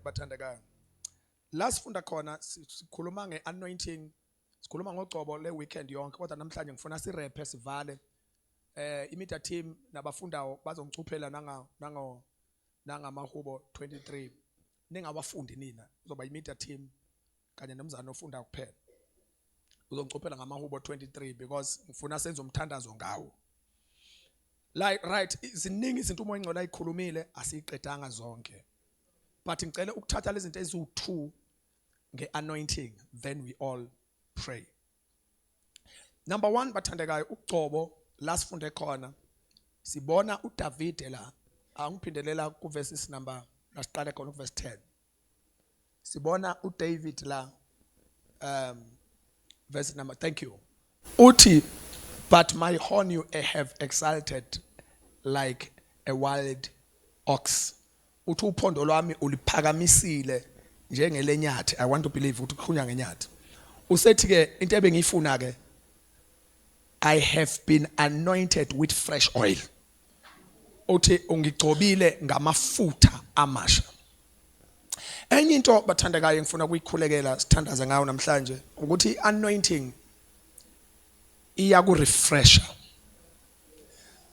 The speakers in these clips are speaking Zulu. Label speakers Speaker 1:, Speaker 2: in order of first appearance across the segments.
Speaker 1: bathandekayo. La sifunda khona sikhuluma ngeanointing, sikhuluma ngogcobo le weekend yonke kodwa namhlanje ngifuna sirephe sivale. Imedia team nabafundayo bazongicuphela nangamahubo 23. Ningabafundi nina uzoba imedia team kanye nomzana ofunda kuphela. Uzongicuphela ngamahubo 23 because ngifuna senze umthandazo ngawo. Like right, ziningi izinto umoya engcola ayikhulumile asiqedanga zonke. But ngicela ukuthatha lezi zinto eziwu2 ngeanointing, then we all pray. Number 1 bathandekayo ugcobo la sifunde khona sibona uDavid la angiphindelela ku verses number lasiqale khona ku verse 10. Sibona uDavid la verse number, thank you. Uthi, but my horn you have exalted like a wild ox. Uthi uphondo lwami uliphakamisile njengelenyathi. I want to believe uthi ukhunya ngenyathi. Usethi ke into ebengifuna ke, I have been anointed with fresh oil. Uthi ungigcobile ngamafutha amasha. Enye into bathandekayo ngifuna ukuyikhulekela sithandaze ngayo namhlanje ukuthi anointing iya ku refresher.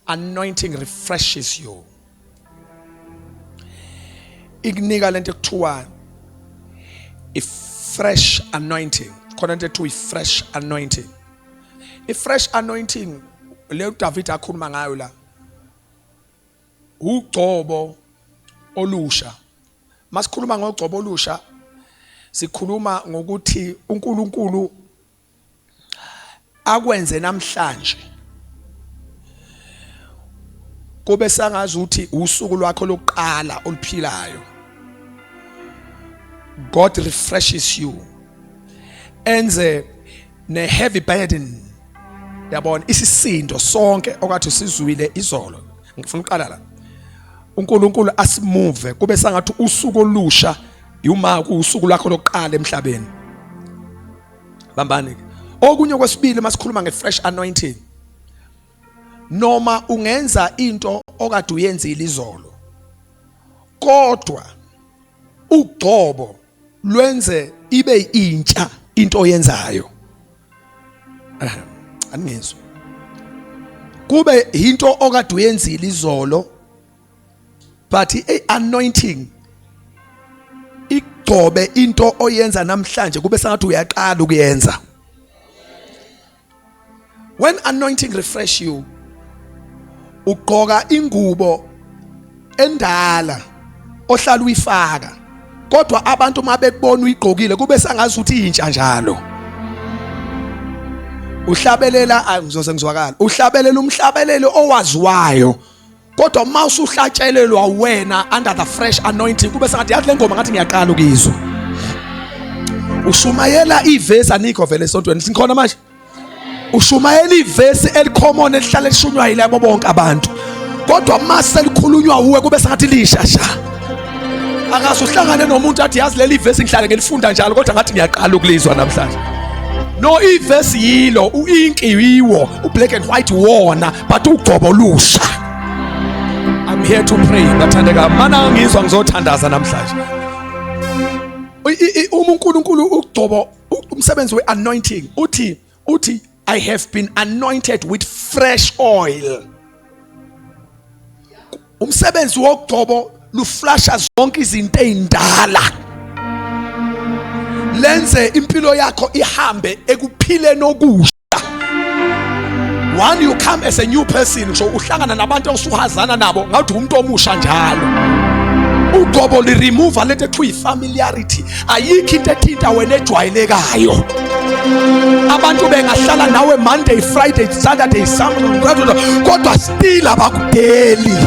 Speaker 1: Anointing refreshes you. Ikunika lento ekuthiwa a fresh anointing. Khona into ekuthiwa fresh anointing. A fresh anointing le David akhuluma ngayo la ugcobo olusha. Masikhuluma ngogcobo olusha sikhuluma ngokuthi uNkulunkulu akwenze namhlanje kube sangazi ukuthi usuku lwakho lokuqala oluphilayo. God refreshes you. Enze ne heavy burden. Yabona isisindo sonke okwathi sizwile izolo. Ngifuna uqala la. uNkulunkulu asimove kube sangathi usuku olusha yuma kusuku lakho lokuqala emhlabeni. Bambani. Okunye kwesibili masikhuluma ngefresh anointing. Noma ungenza into okade uyenzile izolo. Kodwa ugcobo lwenze ibe intsha into oyenzayo. Angizwa. Kube into okade uyenzile izolo but anointing igcobe into oyenza namhlanje kube sangathi uyaqala ukuyenza. When anointing refresh you, ugqoka ingubo endala ohlala uyifaka kodwa abantu mabekubona uyigqokile kube sangazi ukuthi intsha njalo. Uhlabelela angizoze ngizwakala. Uhlabelela umhlabelelo owaziwayo. Kodwa mawusu uhlatshelelwa wena under the fresh anointing kube sangathi yathi le ngoma ngathi ngiyaqala ukizwa. Ushumayela ivesi anikho vele esontweni sikhona manje. Ushumayela ivesi elicommon elihlala lishunywa yilabo bonke abantu. Kodwa mase likhulunywa uwe kube sangathi lishasha. Akaze uhlangane nomuntu athi yazi leli ivesi ngihlale ngelifunda njalo kodwa ngathi ngiyaqala ukulizwa namhlanje. No ivesi yilo uinki yiwo ublack and white wona but ugcobo lusha. I'm here to pray. Bathandeka mana ngizwa ngizothandaza namhlanje. uNkulunkulu ugcobo umsebenzi weanointing uthi I have been anointed with fresh oil. Umsebenzi wogcobo luflasha zonke izinto ezindala. Lenze impilo yakho ihambe ekuphileni okusha. When you come as a new person, so uhlangana nabantu osuhazana nabo ngathi umuntu omusha njalo. Ugcobo li remove lethe kwi familiarity. Ayikho into ethinta wena ejwayelekayo. Abantu bengahlala nawe Monday, Friday, Saturday, Sunday kodwa still abakudeli.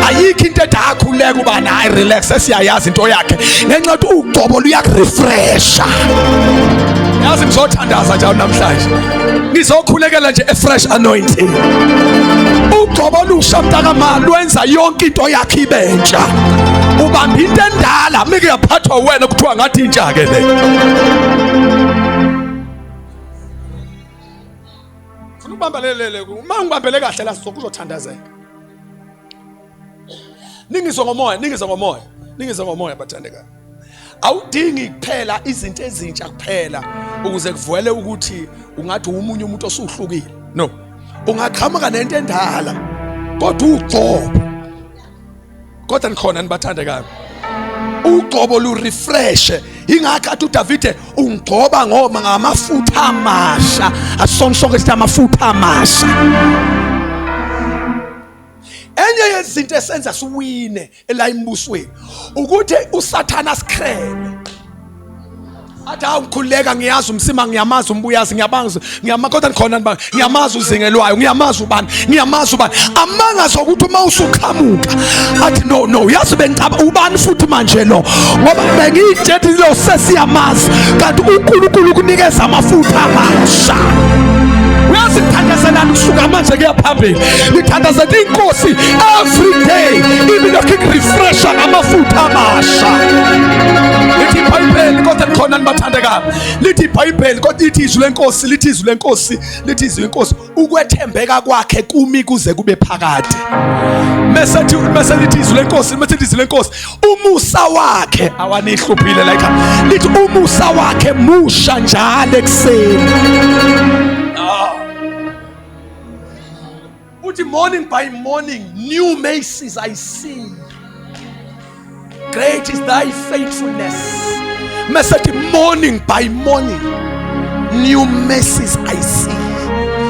Speaker 1: Ayikho into edakhuleka uba nayi relax esiyayazi into yakhe. Ngenxa yokuthi ugcobo luyakurefresha. Yazi ngizothandaza njalo namhlanje. Ngizokhulekela nje a fresh anointing. Ugcobo lusha mntaka lwenza yonke into yakhe ibentsha. Ubamba into endala mike yaphathwa wena kuthiwa ngathi intsha ke le. Funa ubambelele uma ngibambele kahle la sizokuzothandazeka. Ningizwe ngomoya bathandeka. awudingi kuphela izinto ezintsha kuphela ukuze kuvele ukuthi ungathi umunye umuntu osuhlukile. No, ungaqhamuka nento endala kodwa ugcobo. Kodwa nikhona nibathandekayo, ugcobo lu refresh. Ingakho athi uDavide ungigcoba ngoma ngamafutha amasha. Asonke sithi amafutha amasha. Enye yezinto esenza siwine ela imbusweni ukuthi uSathane asikrebe. Athi awukhuleka ngiyazi umsima ngiyamazi umbuyazi ngiyabanza kodwa nikhona niba ngiyamazi uzingelwayo ngiyamazi ubani amanga sokuthi uma usuqhamuka athi no yazi bengicaba ubani futhi manje lo ngoba bengiyijethi lo sesiyamazi kanti uNkulunkulu ukunikeza amafutha amasha. Uyazi ngithandazelana ukusuka manje kuya phambili ngithandazela inkosi every day ibilokhu refresha amafutha amasha. Lithi iBhayibheli kodwa khona nibathandekayo, lithi iBhayibheli kodwa lithi izwi lenkosi, lithi izwi lenkosi, lithi izwi lenkosi ukwethembeka kwakhe kumi kuze kube phakade. Mase lithi izwi lenkosi, mase lithi izwi lenkosi umusa wakhe awanihluphile like lithi umusa wakhe musha njalo ekseni. Uthi morning by morning new mercies I see. Great is thy faithfulness. Message morning by morning new mercies I see.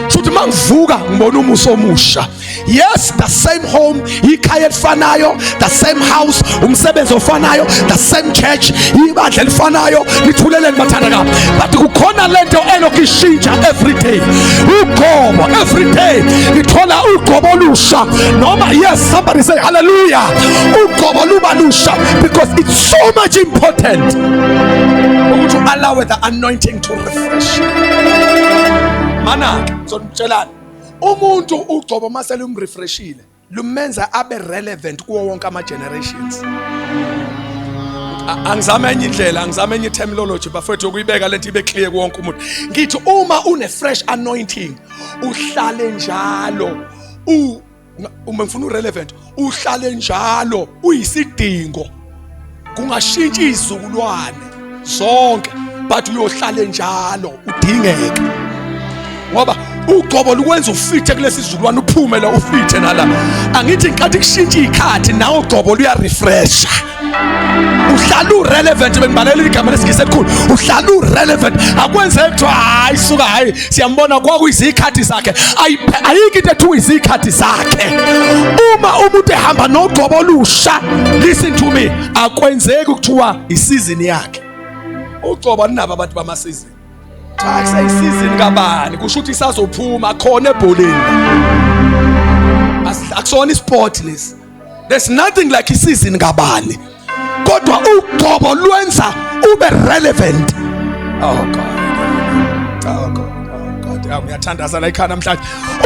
Speaker 1: Should mangivuka ngibona umusa omusha. Yes, the same home, ikhaya elifanayo, the same house, umsebenzi ofanayo, the same church, ibandla elifanayo, lithulele nibathandekayo. But kukhona lento elokishintsha every day. Ugcobo every day. Ngithola ugcobo olusha. Noma yes, somebody say hallelujah. Ugcobo luba lusha because it's so much important to allow the anointing to refresh. Mana, ngizonitshelana. Umuntu ugcobo masele umrefreshile lumenza abe relevant kuwo wonke ama generations. Angizame enye indlela, angizame enye terminology bafethu ukuyibeka lento ibe clear wonke umuntu. Ngithi uma une fresh anointing uhlale njalo uma ngifuna urelevant uhlale njalo uyisidingo. Kungashintshi izizukulwane zonke but uyohlale njalo udingeka. Ngoba ugcobo lukwenza ufithe kulesi sizukulwane uphume la ufithe nala. Angithi inkathi kushintsha ikhathi nawo ugcobo luya refresh. Uhlala urelevant bengibalela igama lesigisi elikhulu. Uhlala urelevant akwenzeki kuthiwa hayi suka hayi siyambona kwakuyizikhathi zakhe. Ayikho into ethiwa izikhathi zakhe. Uma umuntu ehamba nogcobo olusha, listen to me, akwenzeki ukuthiwa isizini yakhe. Ugcobo linabo abantu bama season. Akusay season kabani kusho ukuthi isazophuma khona ebholeni. Akusona isport lesi. There's nothing like isizini kabani. Kodwa ugcobo lwenza ube relevant. Oh God. Oh God. Ngiyathandaza la ikhaya namhlanje.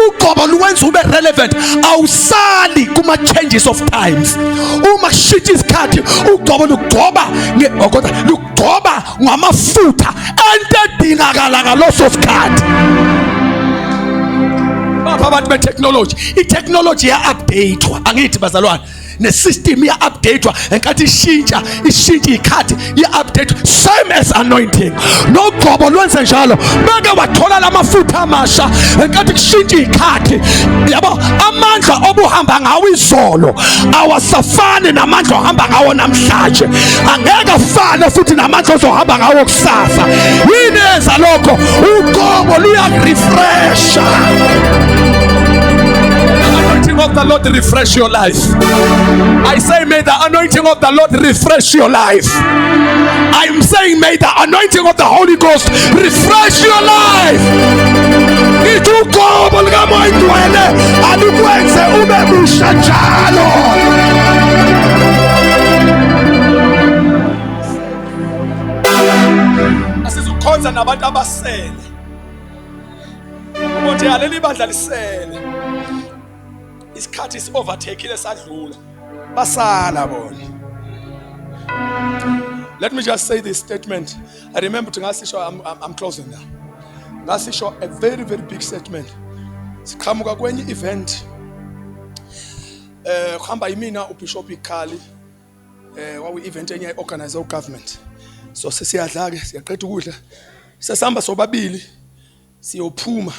Speaker 1: Ugcobo lwenza ube relevant. Awusali kuma changes of times. Uma kushintsha isikhathi ugcobo lugcoba kodwa lugcoba ngamafutha entedingakala ngaloso sikhathi. Bapha abantu be-technology. I-technology ya-updatewa. Angithi bazalwane. Ne-system ya-updatewa. Enkathi ishintsha ikhathi ya-updatewa. Same as anointing. Nogcobo lwenze njalo. Beke wathola lamafutha amasha. Enkathi kushintsha ikhathi. Yabo amandla obuhamba ngawo izolo awasafani namandla ohamba ngawo namhlanje. Angeke afane futhi namandla ozohamba ngawo kusasa. Yini yenza lokho? Ugcobo luya-refresha. Anointing of the Lord refresh your life. I say may the anointing of the Lord refresh your life. I am saying may the anointing of the Holy Ghost refresh your life. Ugcobo likamoya ingcwele alukwenze ube musha njalo. Asizukhonza nabantu abasele. Ukuthi aleli bandla lisele. Isikhathi is overtakeile sadlula. Basala bona. Let me just say this statement. I remember to ngasisho I'm closing now. Ngasisho a very very big statement. Siqhamuka kwenye event. Kuhamba yimina uBishop Ikhali. wawu event enye organize government. So sesiyadla ke siyaqeda ukudla. Sesihamba sobabili siyophuma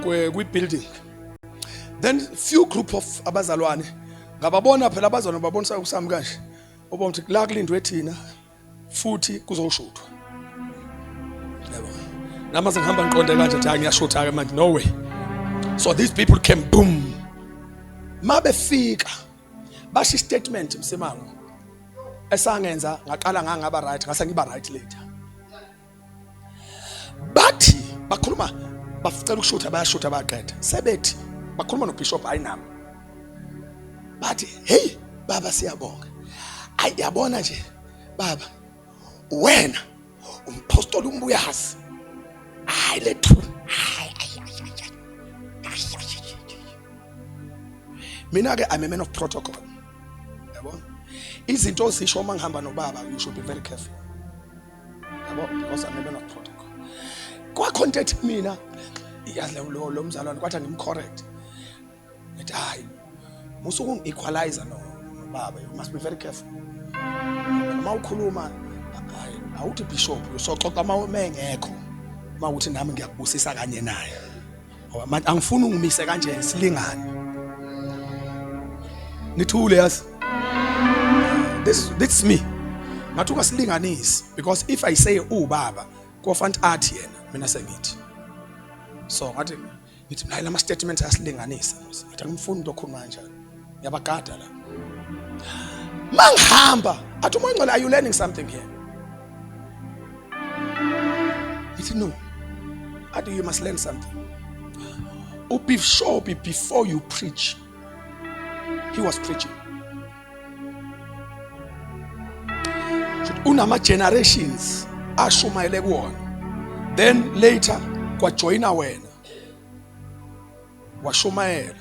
Speaker 1: kwi building. Then few group of abazalwane ngababona phela abazalwane babonisa ukusami kanje. Oba uthi la kulindwe thina futhi kuzoshuthwa. Yebo. Namaze ngihamba ngiqonde kanje ukuthi ngiyashutha ke manje no way. So these people came boom. Mabefika bashi statement msemango. Esangenza ngaqala ngangaba right ngase ngiba right later. Bathi bakhuluma bafuna ukushutha bayashutha bayaqeda. Sebethi bakhuluma noBishop ayinami. Bathi hey baba siyabonga. Ayabona nje baba wena umpostoli umbuyazi. Hayi lethu. Mina ke I'm a man of protocol. Yabo. Izinto zisho uma ngihamba nobaba you should be very careful. Yabo because I'm a man of protocol. Kwa contact mina yazi lo mzalwane kwathi ngimcorrect. Ethi hayi musuku ngi-equalizer no baba you must be very careful. Uma ukhuluma hayi awuthi bishop usoxoxa uma engekho mawuthi nami ngiyakubusisa kanye naye. Ngoba manje angifuni ungimise kanje silingane. Nithule yazi. This me. Mathuka silinganisi because if I say baba kofanti athi yena mina sengithi. So ngathi ngithi hayi lama statement asilinganisa. Ngathi angifuni into okhuluma kanjalo. Ngiyabagada la. Mangihamba athi uMoyingcwele are you learning something here? Ngithi no. Athi you must learn something. Be sure before you preach. He was preaching. Unama generations ashumayele kuwona. Then later kwajoyina wena. Washumayela.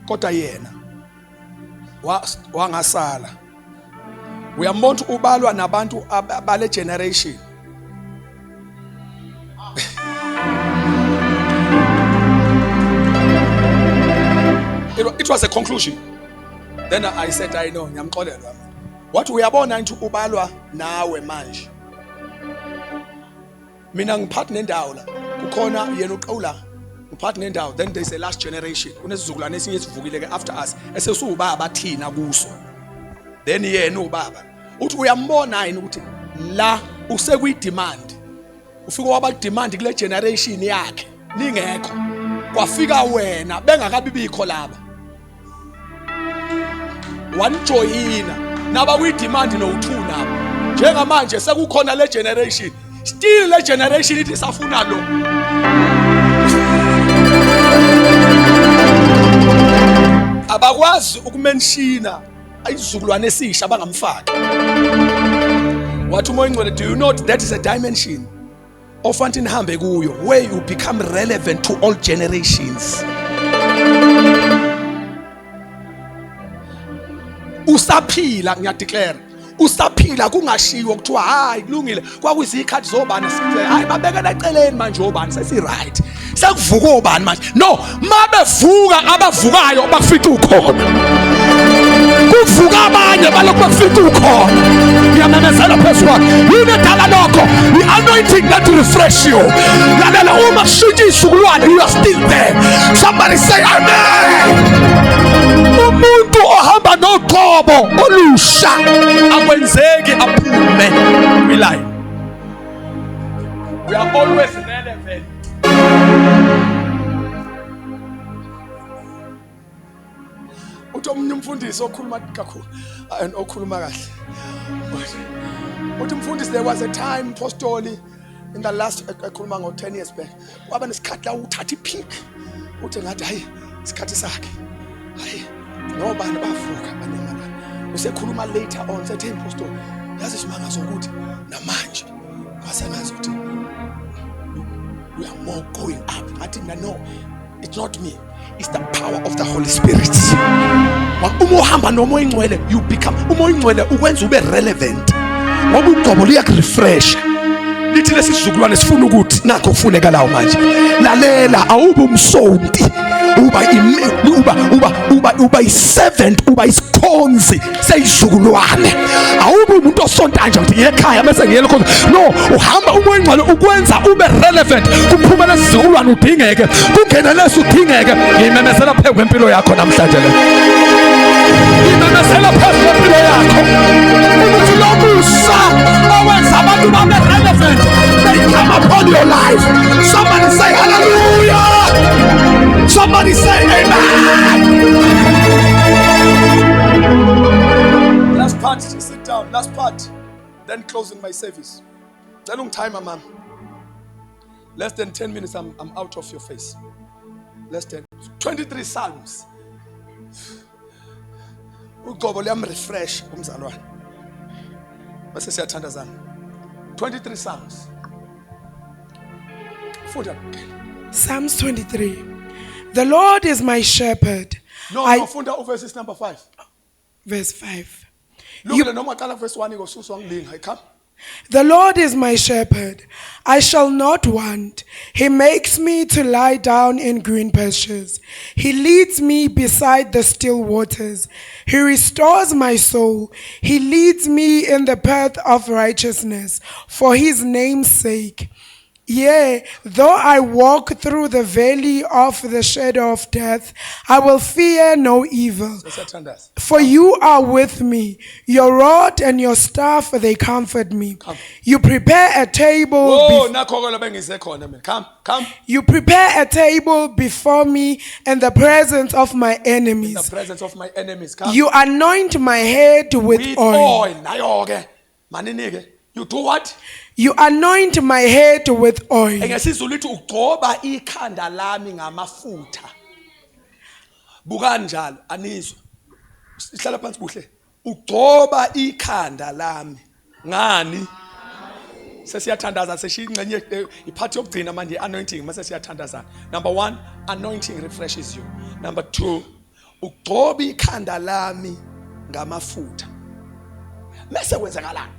Speaker 1: Kodwa yena wangasala. Uyambona ubalwa nabantu abale generation. It was a conclusion. Then I said, I know, ngiyamxolelwa. What uyabona nje ubalwa nawe manje. Mina ngiphathi nendawo la. Kukhona yena uqawula. Ngiphathi nendawo. Then there's a last generation. Kunesizukulwane esinye esivukile ke after us. Esesuubaba thina kuso. Then yena ubaba. Uthi uyambona yini ukuthi la usekuyi demand. Ufika waba demand kule generation yakhe. Ningekho. Kwafika wena bengakabi bikho laba. Wanjoyina naba kwi demand no 2 nabo njengamanje sekukhona le generation still le generation ithi safuna lo abakwazi ukumenshina izizukulwane esisha abangamfaka. Wathi uMoyingcwele do you know that is a dimension ofanti nihambe kuyo where you become relevant to all generations. Usaphila ngiyadeclare usaphila kungashiwo kuthiwa hayi kulungile kwakuyizikhathi zobani sithi hayi babekela eceleni manje obani sesi right sekuvuka obani manje no mabevuka abavukayo bakufica ukhona kuvuka abanye balokho bakufica ukhona ngiyamemezela phezulu yini edala lokho i-anointing that will refresh you lalela uma kushintsha isizukulwane you are still there. Somebody say amen. Umuntu ohamba noqobo olusha akwenzeki aphume kwiline. We are always relevant. Uthi omunye umfundisi okhuluma kakhulu and okhuluma kahle. Uthi umfundisi there was a time apostoli in the last ekhuluma ngo 10 years back. Kwaba nesikhathi la uthatha ipeak. Uthi ngathi hayi isikhathi sakhe. Hayi nobani bavuka banyamana. Usekhuluma later on sethi apostoli yazi simanga sokuthi namanje kwasengazi ukuthi we are more going up. I think no, it's not me. It's the power of the Holy Spirit. Uma uhamba noMoyingcwele you become uMoyingcwele ukwenza ube relevant. Ngoba uqobo liyakurefresh. lithi lesizukulwane sifuna ukuthi nakho kufuneka lawo manje. Lalela, awube umsonti, uba iservant, uba isikhonzi seyizukulwane. Awube umuntu osonta nje ngiye ekhaya bese ngiyele khona. No, uhamba umoya ngcwele ukwenza ube relevant. Kuphuma lesizukulwane udingeke, kungena leso udingeke. Ngimemezela phezu kwempilo yakho namhlanje le. Ngimemezela phezu kwempilo yakho. Ukuthi lo musa owenza abantu babe relevant, they come upon your life. Somebody say hallelujah. Somebody say amen. Last part, just sit down. Last part, then closing my service. Then long time, ma'am. Less than 10 minutes, I'm out of your face. Less than 23 Psalms. Ugobo liyam refresh umzalwane. Bese siyathandazana. 23 Psalms.
Speaker 2: Psalms 23. The Lord is my shepherd.
Speaker 1: No, funda verse number 5.
Speaker 2: Verse 5.
Speaker 1: Verse 1 come.
Speaker 2: The Lord is my shepherd, I shall not want. He makes me to lie down in green pastures. He leads me beside the still waters. He restores my soul. He leads me in the path of righteousness for his name's sake. Yea, though I walk through the valley of the shadow of death, I will fear no evil. For you are with me. Your rod and your staff, they comfort me. Come. You prepare a table. You prepare a table before me in the presence of my enemies.
Speaker 1: In the presence of my enemies. Come.
Speaker 2: You anoint my head with oil.
Speaker 1: You do what?
Speaker 2: You anoint my head with oil.
Speaker 1: Ugcoba ikhanda lami ngamafutha. Buka njalo anizwe. Sihlala phansi buhle. Ugcoba ikhanda lami. Ngani? Sesiyathandaza seshingcenye iphathi yokugcina manje anointing mase siyathandazana. Number 1, anointing refreshes you. Number 2, ugcoba ikhanda lami ngamafutha. Mase kwenzakalani?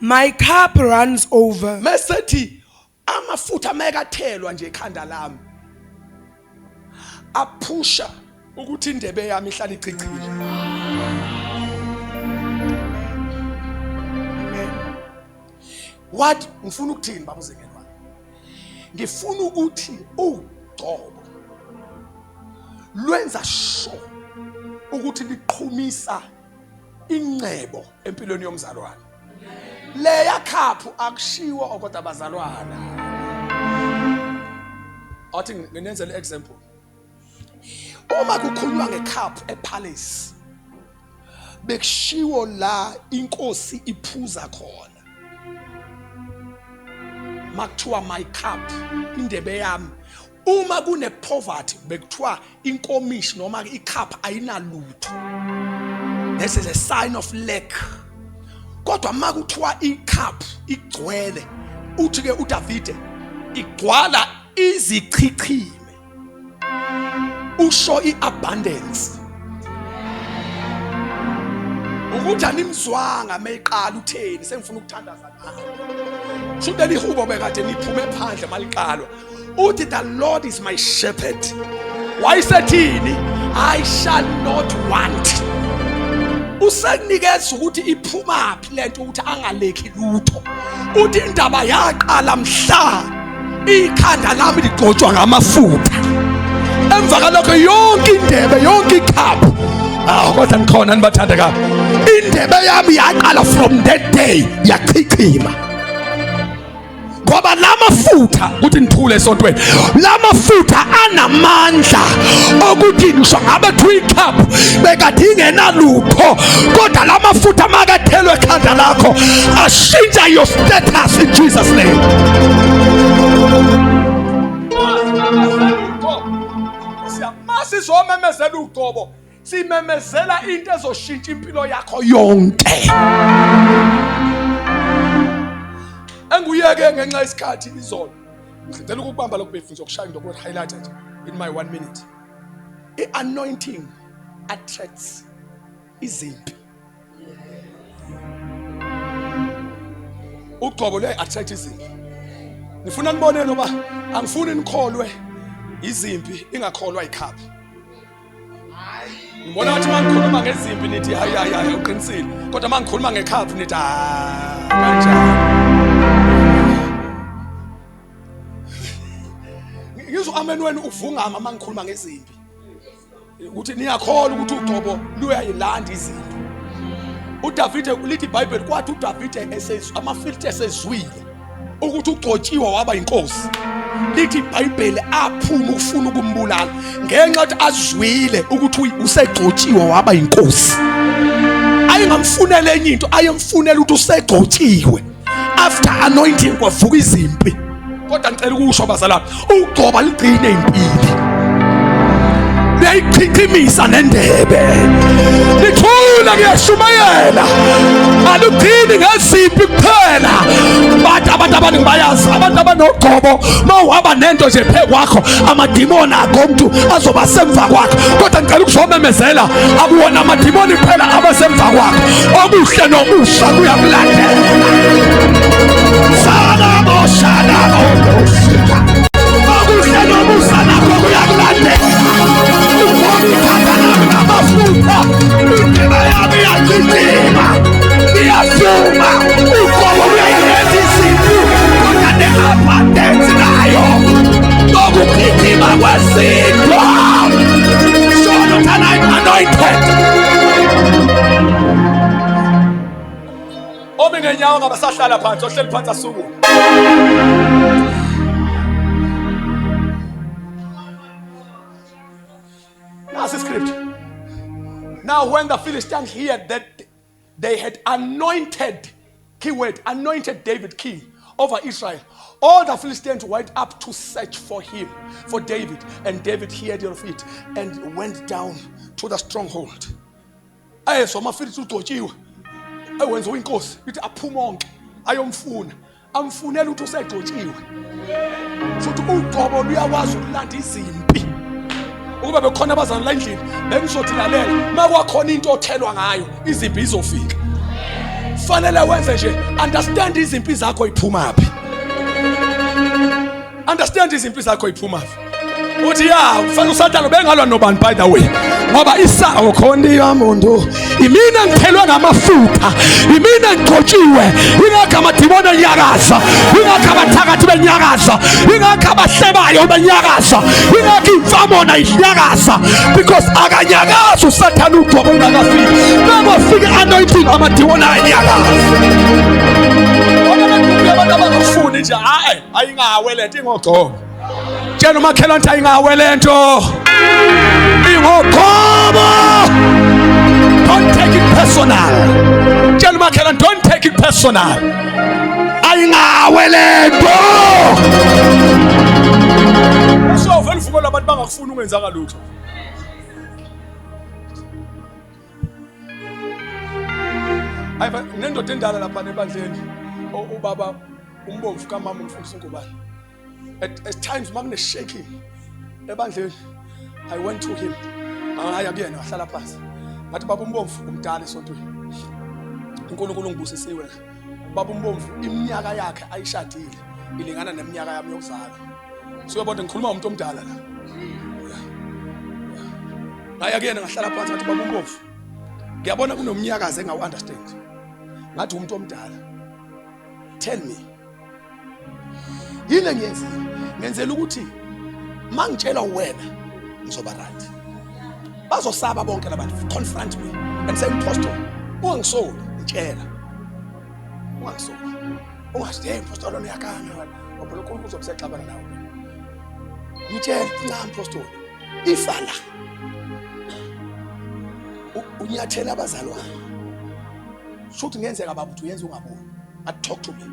Speaker 2: My cup runs over.
Speaker 1: Mesethi amafutha mekathelwa nje ekhanda lami aphusha ukuthi indebe yami ihlale icicile. What ngifuna ukuthini baba uzengelwane? Ngifuna ukuthi ugcobo lwenza sho ukuthi liqhumisa ingcebo empilweni yomzalwane. Leya cup akushiwo okodwa bazalwana. Athi ngenze le example. Uma kukhulunywa ngecup epalace, bekushiwo la inkosi iphuza khona. Makuthiwa my cup, indebe yami. Uma kune poverty, bekuthiwa inkomishi noma icup ayinalutho. This is a sign of lack. Kodwa makuthiwa icup igcwele, uthi ke uDavide igcwala izichichime. Usho iabundance. Ukuthi animzwanga mayiqala utheni sengifuna ukuthandaza nawe. Shube lihubo bekade niphume phandle maliqalwa. Uthi the Lord is my shepherd. Wayisethini? I shall not want. Usekunikeza ukuthi iphuma phi lento ukuthi angalekhi lutho. Uthi indaba yaqala mhla ikhanda lami ligcotshwa ngamafutha. Emva kalokho yonke indebe, yonke icup. Kodwa ngikhona nibathandeka. Indebe yami yaqala from that day yachichima. Ngoba lamafutha ukuthi nithule esontweni. Lamafutha anamandla okuthi ngisho ngabe thu icup bekade ingenalutho, kodwa lamafutha makathelwe ekhanda lakho ashintsha your status in Jesus name. Masizomemezela uqobo, simemezela into ezoshintsha impilo yakho yonke. Enguyeke ngenxa isikhathi izolo. Ngicela ukubamba lokho befunzo ukushaya into ukuthi highlight nje in my 1 minute. Anointing attracts izimpi. Uqobo lwe-attract izimpi. Ngifuna nibone ngoba angifuni nikholwe izimpi ingakholwa ikhapha. Ngibona ukuthi mangikhuluma ngezimpi nithi hayi uqinisile. Kodwa mangikhuluma ngekhapha nithi kanjani. Ngizwe amen wena uvungama mangikhuluma ngezimpi. Ukuthi niyakholwa ukuthi uqobo luyayilanda izimpi. uDavid lithi iBhayibheli kwathi uDavid amafilisti esezwile ukuthi ugcotshiwe waba inkosi. Lithi iBhayibheli aphuma ukufuna ukumbulala ngenxa yokuthi azwile ukuthi usegcotshiwe waba inkosi. Ayingamfunela enye into, ayemfunela ukuthi usegcotshiwe. After anointing kwavuka izimpi. Kodwa ngicela ukusho bazalwane, ugcoba ligcine impilo. Liyayiqhiqimisa nendebe. Lithula kuyashumayela. Alugcini ngezimpi kuphela. But abantu abaningi bayazi, abantu abanogcobo mawuhamba nento nje phe kwakho amadimoni akho umuntu azoba semva kwakho. Kodwa ngicela ukuzomemezela akuwona amadimoni kuphela abasemva kwakho. Okuhle nokusha kuyakulandela. Sana boshana boshika. Okuhle nokusha nakho kuyakulandela. Obengenyawo ngabasahlala phansi ohleli phansi asuku. That's the script. Now when the Philistines heard that they had anointed, keyword, anointed David king over Israel, all the Philistines went up to search for him, for David, and David heard of it and went down to the stronghold. So amafilisti uGcotshiwe ewenza inkosi ithi aphuma onke ayomfuna amfunela ukuthi usegcotshiwe. Futhi uqobo luyawazi ukulanda izimpi. Ukuba bekhona abazana la endlini bengizothi lalela makwakhona into othelwa ngayo izimpi izofika. Fanele wenze nje understand izimpi zakho iphumaphi. Understand izimpi zakho iphumaphi. Uthi fanele uSathane bengalwa nobani by the way. Ngoba isawo khona yamuntu imina ngithelwe ngamafutha, imina ngigcotshiwe, ingakho amadimoni enyakaza, ingakho abathakathi benyakaza, ingakho abahlebayo benyakaza, ingakho imfamona inyakaza, because akanyakaza uSathane ugcobo ungakafiki. Bengofika anointing amadimoni enyakaza. Abantu abangafuni nje ayingawe lento ingogcobo. Tshela umakhelwane ayingawe lento ingogcobo. Don't take it personal. Tell umakhelwane don't take it personal. Ayingawe lento. So vele ufumela abantu bangakufuni ungenzaka lutho. Ayiba nendoda endala lapha ebandleni ubaba umbomvu kamama umfundisi ngubani. At times makune shaking ebandleni I went to him. Aya kuyena wahlala phansi. Ngathi baba umbomvu umdala esontweni. uNkulunkulu ngibusisiwe. Baba umbomvu iminyaka yakhe ayishadile ilingana neminyaka yami yokuzalwa. Siyobona ngikhuluma umuntu omdala la. Aya kuyena ngahlala phansi ngathi baba umbomvu. Ngiyabona kunomnyakazi engawu understand. Ngathi umuntu omdala. Tell me. Yini ngenzela ukuthi mangitshela wena ngizoba right. Bazosaba bonke labantu confront me and say impostor. Ungangisoli ngitshela. Ungangisoli. Ungathi hey impostor lona yakanga wena. Ngoba uNkulunkulu uzokusexabana nawe. Ngitshela nca impostor. Ifala. Unyathela abazalwane. Shothi ngenzeka baba uthi uyenze ungaboni. But talk to me.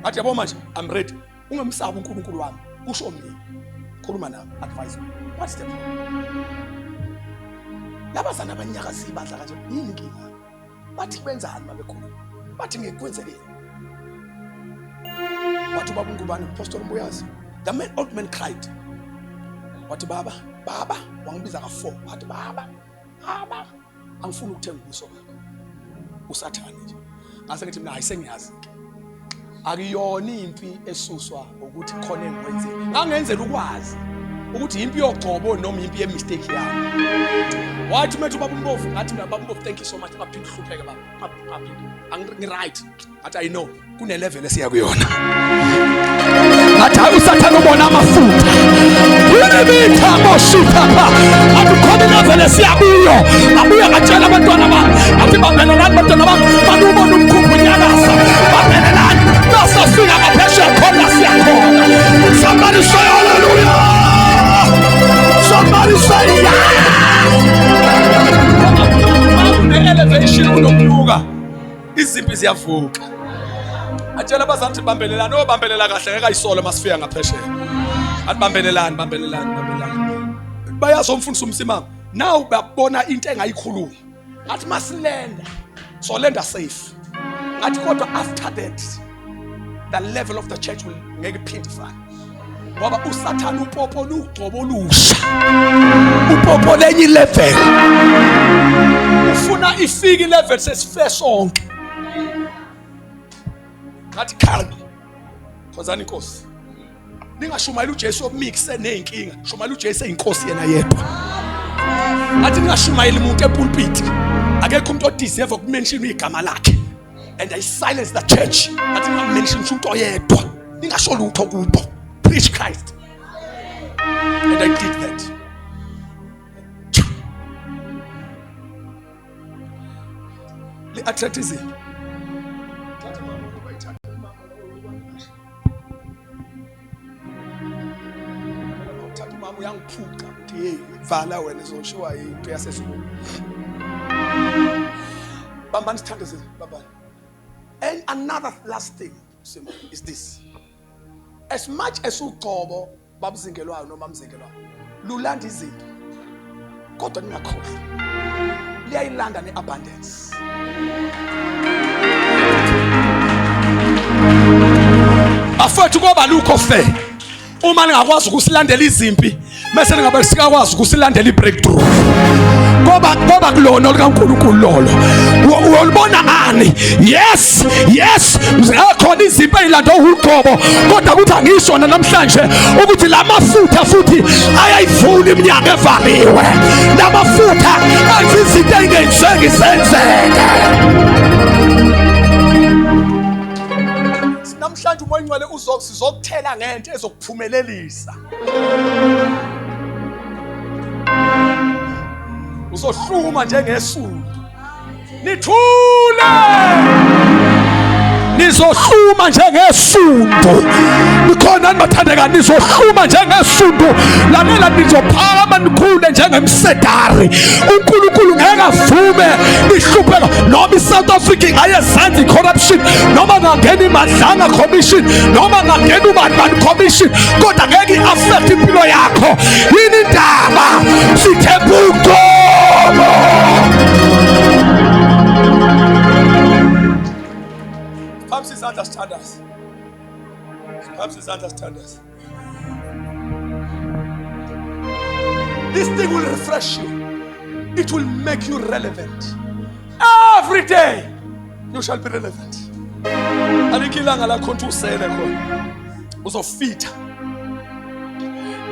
Speaker 1: Athi yabo manje I'm ready. Ungamsaba uNkulunkulu wami. Usho mina. Khuluma nami, advise me. What's the problem? Labazana abanyakazi badla kanje yini inkinga? Bathi benzani mabekhulu? Bathi ngikwenzeleni? Wathi baba uNgubane Apostle Mbuyazi. The man, old man cried. Wathi baba wangibiza ka4. Wathi baba angifuni ukuthenga ubuso bakho. USathane nje. Ngase ngithi mina ayisengiyazi. akuyona impi esuswa ukuthi khona engikwenzile. Ngangenzela ukwazi ukuthi impi yoGcobo noma impi yemistake yami. Wathi methu baba uMbovu ngathi mina baba uMbovu thank you so much ngaphinde hlupheke baba. Ngi right. Ngathi I know kune level esiya kuyona. Ngathi uSathane ubona amafutha. Yini mithambo shithapha. Akukhona level esiya kuyo. Abuya ngatshela abantwana bami. Athi bambelelani abantwana bami. Banubona umkhumbu nyakasa. Bambelelani. Nasafika ngaphesheya khona siyakhona. Somebody say hallelujah. Somebody say yeah. Elevation unokunuka izimpi ziyavuka. Atshela abazanthi bambelelana obambelela kahle ngeke ayisole masifika ngaphesheya. Athi bambelelani. Bayazomfundisa umsimamo. Now babona into engayikhuluma. Ngathi masilenda. So lenda safe. Ngathi kodwa after that the level of the church will ngeke iphindifane. Ngoba uSathane upopo uGcobo lusha. Upopo lenye level. Ufuna ifike level sesife sonke. Ngathi calm. Khosani Nkosi. Ningashumayela uJesu omixe nezinkinga. Shumayela uJesu eyinkosi yena yedwa. Ngathi ningashumayela umuntu epulpit. Akekho umuntu odeserve ukumention igama lakhe. And I silence the church. Ngathi ngamention umuntu oyedwa. Ningasho lutho kubo. Preach Christ. And I did that. Le-attract izinto. Uthatha umama uyangiphuca ukuthi hey vala wena izoshiwa into yasesibulu. Bambani sithandazile babani. And another last thing is this. As much as uGcobo babzingelwayo noma mzingelwayo lulanda izinto kodwa ningakhohlwa liyayilanda neabundance. Afethu ngoba lukho fair uma ningakwazi ukusilandela izimpi bese ningabe sikakwazi ukusilandela ibreakthrough. Ngoba kulona likaNkulunkulu lolo uyolibona ani. Yes khona izimpi ezilanda uGcobo kodwa kuthi angishona namhlanje ukuthi lamafutha futhi ayayivula iminyango evaliwe. Lamafutha athi izinto engenzeki senzeke. Namhlanje umoya ngcwele uzokuthela ngento ezokuphumelelisa. Uzohluma njengesundu. Nithule. Nizohluma njengesundu. Nikhona nibathandeka nizohluma njengesundu. Lalela nizophakama nikhule njengemsedari. uNkulunkulu ngeke avume nihlupheka noma iSouth Africa ingayezansi corruption noma ngangena imadlana commission noma ngangena ubani commission kodwa ngeke iaffect impilo yakho. Yini indaba sithemba uGcobo. Perhaps it's understand us. Perhaps it's understand us. This thing will refresh you. It will make you relevant. Every day you shall be relevant. Alikilanga la kontu usele khona. Uzofita.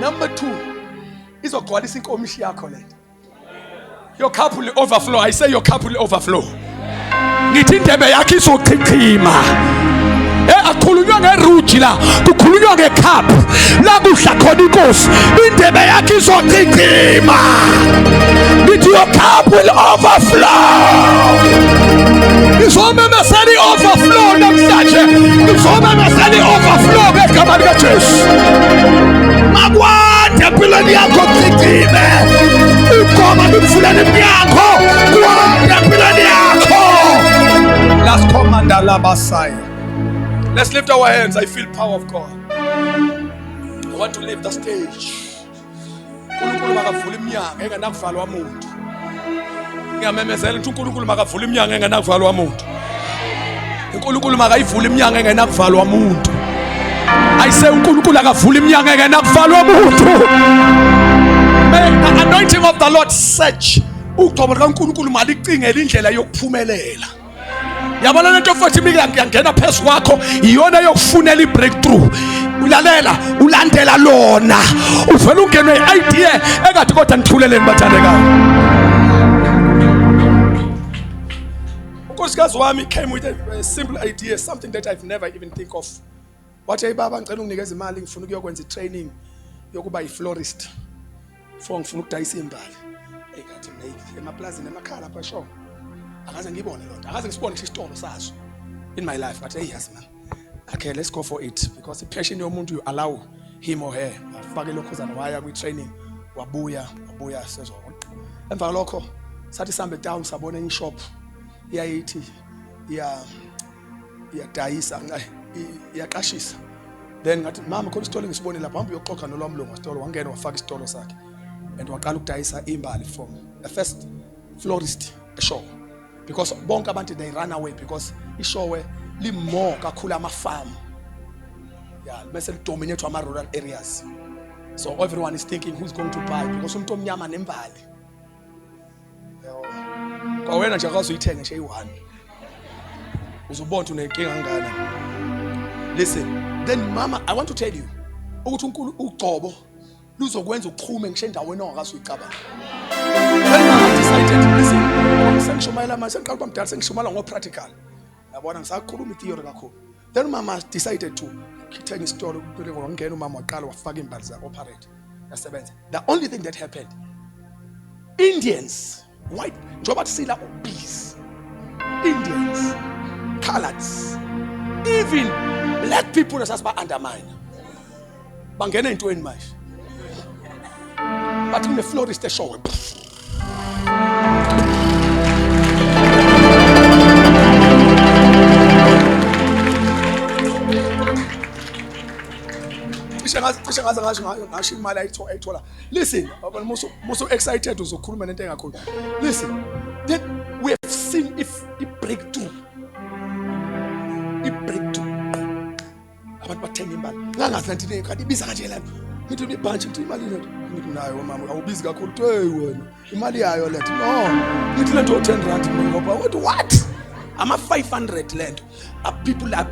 Speaker 1: Number 2 izogcwalisa inkomishi yakho le. Your cup will overflow. I say your cup will overflow. Ngithi indebe yakho izochichima. Akukhulunywa ngeruji la, kukhulunywa ngecup. La kudla khona inkosi. Indebe yakho izochichima. Ngithi your cup will overflow. Izomemesela i-overflow namhlanje. Izomemesela i-overflow ngegama likaJesu. Makwande empilweni yakho chichime. Ukoma kumfuleni yakho. Kwande empilweni yakho. Last commander Labasai. Let's lift our hands. I feel power of God. I want to lift the stage. uNkulunkulu makavula iminyango engenakuvalwa umuntu. Ngiyamemezela ukuthi uNkulunkulu makavula iminyango engenakuvalwa umuntu. uNkulunkulu makayivula iminyango engenakuvalwa umuntu. I say uNkulunkulu akavula iminyango engenakuvalwa umuntu. May the anointing of the Lord search uGcobo kaNkulunkulu malicingela indlela yokuphumelela. Yabona lento futhi ngiyangena phezu kwakho iyona yokufunela ibreakthrough. Ulalela ulandela lona uvela ungenwe idea engathi kodwa ngithuleleni bathandekayo. Unkosikazi wami came with a simple idea, something that I've never even think of. Wathi hey baba ngicela unginikeze imali ngifuna ukuyokwenza training yokuba yi-florist. Ngifuna ukudayisa imbali. Hey ngathi mina emaplazini emakhala lapha show. Akaze ngibone lonto. Akaze ngisibone isitolo saso in my life. But hey yes man. Okay, let's go for it because the passion yomuntu you allow him or her. Afake lokhuzana waya kwi training wabuya sezo. Emva lokho sathi sambe down sabona in shop. Iyayithi iyadayisa iyaqashisa. Then ngathi mama khona isitolo ngisibone lapha hamba uyoxoxa nolwamlungu isitolo wangena wafaka isitolo sakhe and waqala ukudayisa imbali from the first florist show because bonke abantu they run away because ishowe limore kakhulu ama-farm bese lidominate ama-rural areas, so everyone is thinking who's going to buy because umuntu omnyama nembali kwawena nje akazuyithenge nje eyi-1 uzubona unenkinga ngana. Listen, then mama I want to tell you ukuthi uNkulunkulu uGcobo luzokwenza uqhume ngisho endaweni ongakazuyicabanga. Then mama decided listen sengishumayela manje sengiqala ukuba mdala sengishumayela ngo-practical. Yabona ngisakhuluma i-theory kakhulu. Then mama decided to kithenga isitolo kuphela ngongena umama waqala wafaka imbali za operate yasebenza. The only thing that happened, Indians, white, njoba sila obese, Indians, coloreds, even black people asasiba undermine. Bangena entweni manje. But in the florist show. Ngasho imali ayithola. Listen, muso excited uzokhuluma nento engakhulu. Listen, that we have seen if a breakthrough. Abantu bathenga imali. Ngangazi lento kanti ibiza kanje lento. Ngithi ibhanji ngithi imali lento. Ngithi nayo mama awubizi kakhulu. Hey wena, imali yayo lento. No. Ngithi lento 10 rand ngoba what? Ama 500 lento. People are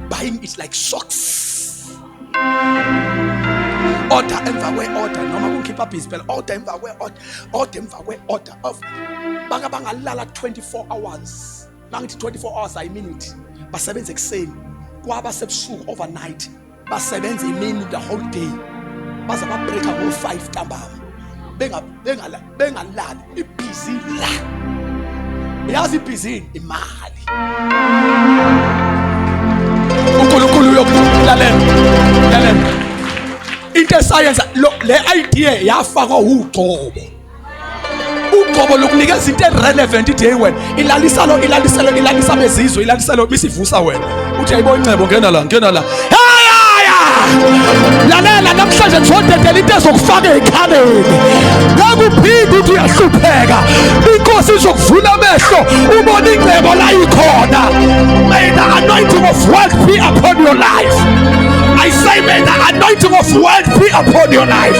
Speaker 1: buying it like socks. Order emva kwe-order noma kungikhipha busy phela order emva kwe-order of bangalala 24 hours. Mangithi 24 hours a minute basebenza ekseni kwaba sebusuku overnight basebenza imini the whole day baza ba break ngo 5 ntambama bengalali ibusy la yazi busy imali uNkulunkulu uyokulalela into science le idea yafakwa uGcobo lokunikeza into relevant ithi hey wena ilalisa bezizwe ilalisalo bisivusa wena uthi ayibo incebo ngena la lalela namhlanje ngizodedela into ezokufaka ekhaleni ngakuphinde uthi uyahlupheka inkosi izokuvula amehlo ubone incebo la ikhona. May the anointing of wealth be upon your life. I say may the anointing of wealth be upon your life.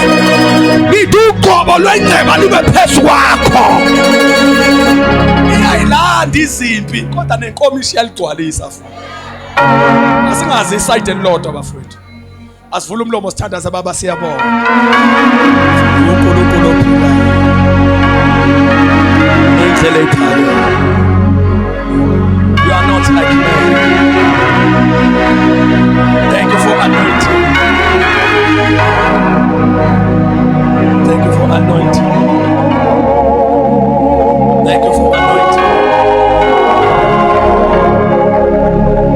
Speaker 1: UGcobo lwenceba libe phezu kwakho. Iyayilanda izimpi kodwa nenkomishi yaligcwalisa futhi. Asingazi iside elilodwa bafowethu. Asivula umlomo sithandaza baba siyabonga. uNkulunkulu ophilayo. Indlela ephakathi. You are not like me. Thank you for anointing. Thank you for anointing. Thank you for anointing.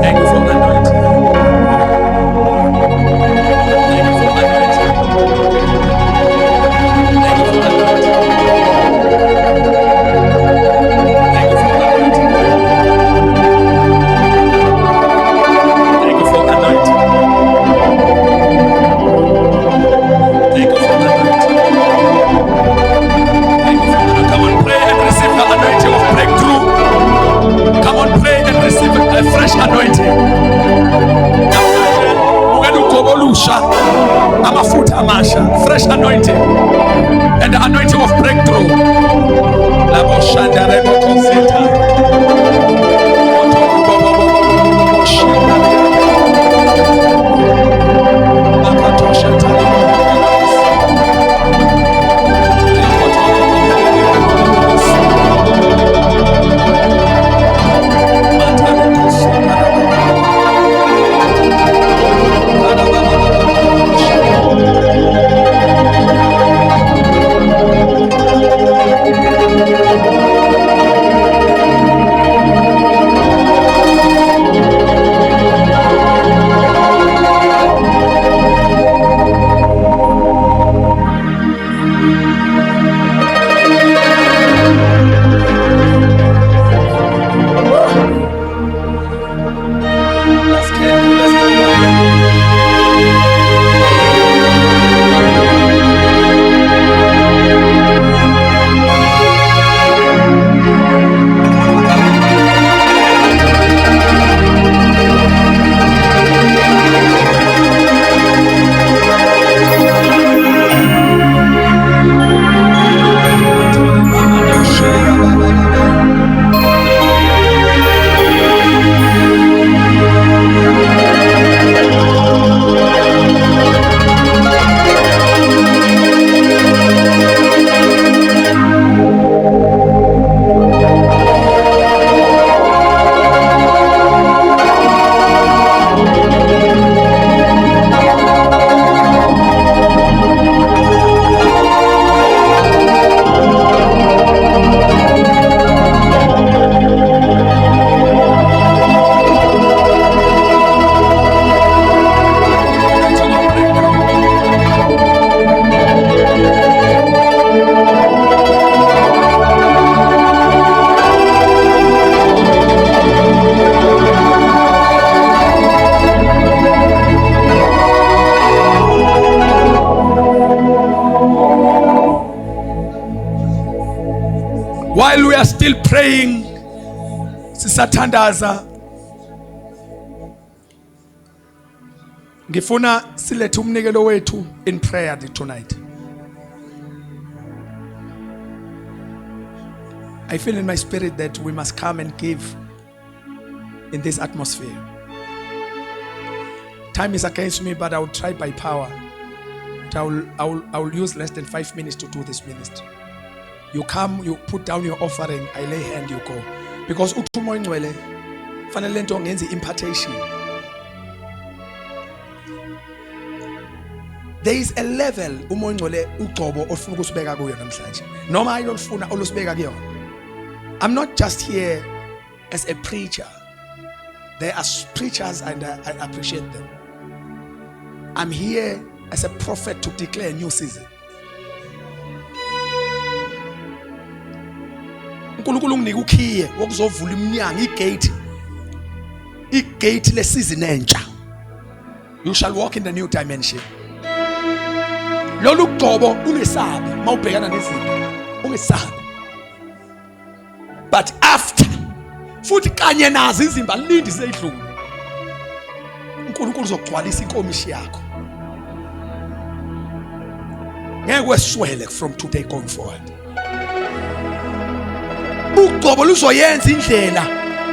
Speaker 1: Thank you for anointing. Thank you for anointing. Thank you for anointing. Thank you for anointing. Thank you for anointing. Thank you for anointing. Thank you for anointing. Come on, pray and receive the anointing of breakthrough. Come on, pray and receive a fresh anointing. Amafutha amasha, fresh anointing, and the anointing of breakthrough. Labo shanda rebo konsita. While we are still praying, sisathandaza, ngifuna silethe umnikelo wethu in prayer tonight. I feel in my spirit that we must come and give in this atmosphere. Time is against me, but I will try by power. I will use less than 5 minutes to do this ministry. You come, you put down your offering, I lay hand, you go. Because uThumo ingcwele fanele nto ngenze impartation. There is a level umoya ingcwele uGcobo ofuna ukusibeka kuyo namhlanje. Noma ayilofuna olusibeka kuyo. I'm not just here as a preacher. There are preachers and I appreciate them. I'm here as a prophet to declare a new season. uNkulunkulu unginika ukhiye wokuzovula iminyango, igate le season entsha. You shall walk in the new dimension. Lolu Gcobo ungesabi mawubhekana nezinto, ungesabi. But after futhi kanye nazo izimba lindi seyidlula, uNkulunkulu uzogcwalisa inkomishi yakho. Ngeke weswele from today going forward. uGcobo luzoyenza indlela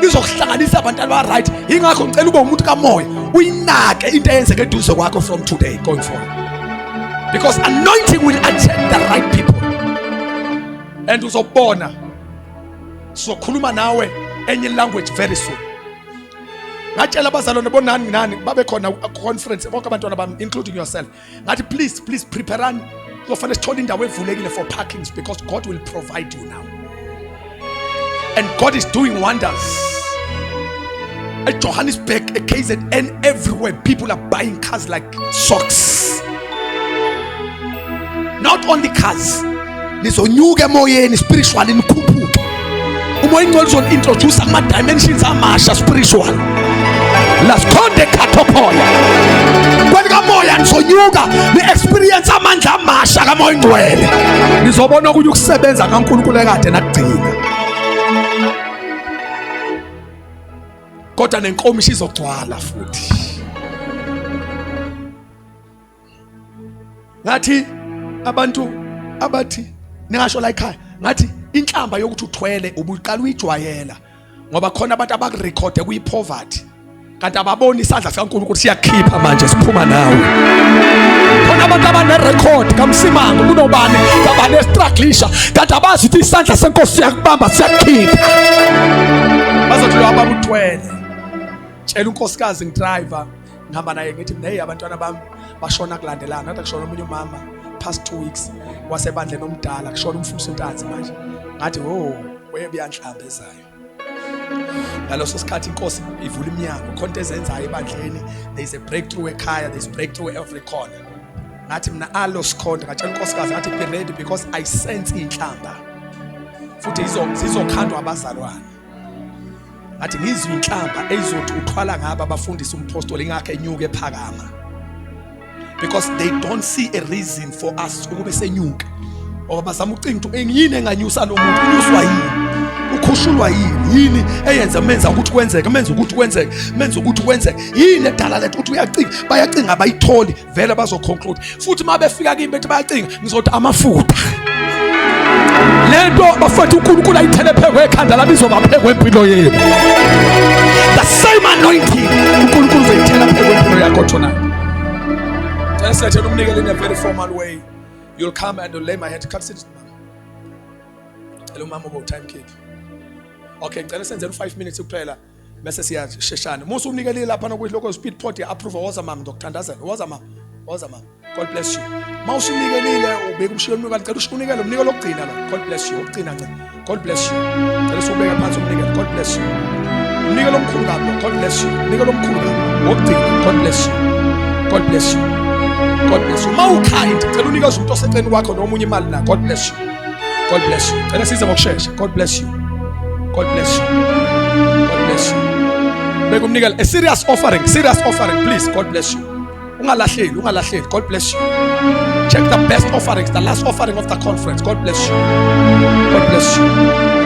Speaker 1: izokuhlanganisa abantu aba-right. Ingakho ngicela ube umuntu kamoya uyinake into eyenzeke eduze kwakho from today going forward, because anointing will attract the right people. And uzobona sokhuluma nawe enye language very soon. Ngatshela abazalwane bonani nani babe khona conference bonke abantwana bami including yourself, ngathi please preparani, kuzofanele sithole indawo evulekile for parkings, because God will provide you now. And God is doing wonders. At Johannesburg, at KZN, everywhere, people are buying cars like socks. Not only cars. Nizonyuke moyeni spiritually nikhuphuke. Umoya ingcwele uzontroduce ama dimensions amasha spiritual. Laskhonde khathopola. Kwelika moya nizonyuka ni experience amandla amasha kamoya ingcwele. Nizobona ukuthi ukusebenza kaNkulunkulu ekade nakugcina. Kodwa nenkomishi izogcwala futhi. Ngathi abantu abathi ningasho la ekhaya, ngathi inhlamba yokuthi uthwele ubuqala uyijwayela, ngoba khona abantu abakurekhode kuyipoverty, kanti ababoni isandla sikaNkulunkulu ukuthi siyakhipha manje siphuma nawe. Khona abantu abanerecord kamsimanga kunobani kabane strugglisha, kanti abazi ukuthi isandla senkosi siyakubamba siyakhipha. Bazothi lo ababuthwele tshela unkosikazi ngidriver ngihamba naye ngithi hey abantwana bami bashona kulandelana, ngathi kushona omunye umama past 2 weeks wasebandle nomdala kushona umfundisi uNtanzi manje, ngathi webuyanhlamba ezayo. Ngaloso sikhathi inkosi ivula iminyango khona into ezenzayo ebandleni, there is a breakthrough ekhaya, there is breakthrough every corner. Ngathi mina alosikhonda ngatshela unkosikazi ngathi be ready, because I sense inhlamba futhi zizokhandwa abazalwane. Ngathi ngizwe inhlamba ezizothi uthwala ngaba abafundisa umpostoli ingakho enyuke ephakama, because they don't see a reason for us ukube senyuka. Ngoba bazama ucinga ukuthi engiyini enganyusa lo muntu, unyuswa yini, ukhushulwa yini eyenza menza ukuthi kwenzeke, menza ukuthi kwenzeke, menza ukuthi kwenzeke yini edala lethu ukuthi uyacinga, bayacinga abayitholi vele bazoconclude. Futhi mabefika kimi bethi bayacinga ngizothi amafutha lento bafethu uNkulunkulu ayithele phekwe ekhanda lami izobaphekwe empilo yenu. The same anointing uNkulunkulu uzoyithela phekwe empilo yakho tonight. Just let you umnikele in a very formal way. You'll come and you'll lay my hand. Come sit. Hello mama, about time keep. Okay, ngicela senze 5 minutes kuphela bese siyasheshana. Musu umnikele lapha nokuhloko speed pot ya approve woza mama Dr. Ndazana. Woza mama. God bless you. Mawusunikelile ubeka umshiyoni umnikelo, ngicela ushunikele umnikelo ogcina la. God bless you. Ogcina ncane. God bless you. Ngicela usubeka phansi umnikelo. God bless you. Umnikelo omkhulu kabi. God bless you. Umnikelo omkhulu kabi. Ogcina. God bless you. God bless you. God bless you. Mawukind, ngicela unikeze umuntu oseceleni kwakho nomunye imali na. God bless you. God bless you. Ngicela size ngokusheshsha. God bless you. God bless you. God bless you. Beka umnikelo a serious offering, please. God bless you. Ungalahleli. God bless you. Check the best offerings, the last offering of the conference. God bless you. God bless you.